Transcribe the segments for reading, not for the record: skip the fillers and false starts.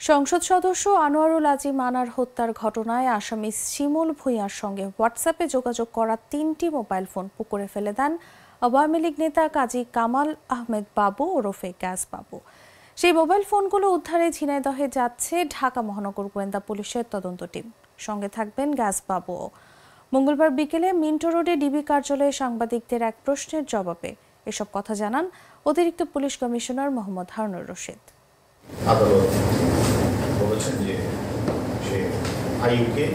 সংসদ সদস্য আনোয়ারুল আজিম আনার হত্যার ঘটনায় আসামি শিমুল ভূঁইয়ার সঙ্গে হোয়াটসঅ্যাপে যোগাযোগ করা ৩টি মোবাইল ফোন পুকুরে ফেলে দেন আওয়ামী লীগ নেতা কাজী কামাল আহমেদ বাবু ওরফে গ্যাস বাবু। সেই মোবাইল ফোনগুলো উদ্ধারে ঝিনাইদহে যাচ্ছে ঢাকা মহানগর গোয়েন্দা পুলিশের তদন্ত টিম। সঙ্গে থাকবেন গ্যাস বাবুও। মঙ্গলবার বিকেলে মিন্টো রোডে ডিবি কার্যালয়ে সাংবাদিকদের এক প্রশ্নের জবাবে এসব কথা জানান অতিরিক্ত পুলিশ কমিশনার মোহাম্মদ হারুনুর রশিদ। বলেছেন যে সে আইউকে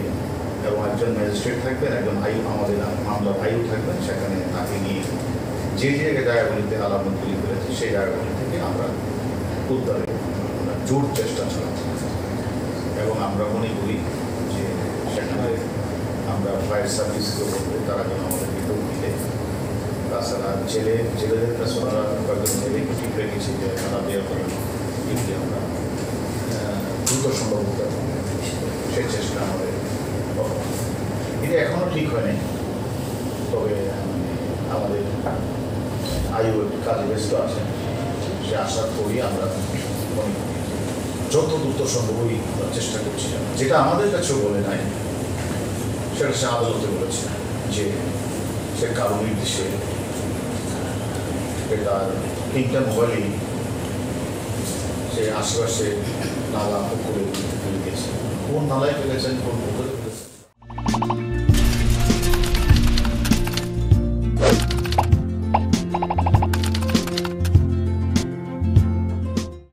এবং একজন ম্যাজিস্ট্রেট থাকবেন, একজন আমাদের মামলার আইউ থাকবেন, সেখানে তাকে নিয়ে যে জায়গাগুলিতে আলামতগুলি করেছে সেই জায়গাগুলি থেকে আমরা উদ্ধারে জোর চেষ্টা চালাচ্ছি এবং আমরা মনে করি যে সেখানে আমরা ফায়ার সার্ভিসকে বলবো তারা যেন আমাদেরকে দৌড় দিলে। তাছাড়া ছেলেদের কাছে আমরা কয়েকজন ছেলেকে ঠিক রেখেছি যে তারা দেওয়া করেন এগুলি আমরা দ্রুত সম্ভব সেই চেষ্টা আমাদের। এটা এখনও ঠিক হয়নি, তবে আমাদের আয়ু একটু কাজে ব্যস্ত আছে, সে আসার পরই আমরা যত দ্রুত সম্ভবই চেষ্টা করছিলাম। যেটা আমাদের কাছেও বলে নাই সেটা সে আদালতে বলেছে যে সে কারো নির্দেশে তার 3টা মোবাইলই সে আশেপাশে নালা পুকুরে ফেলে গেছে। কোন নালায় ফেলেছেন, কোন পুকুরে ফেলেছেন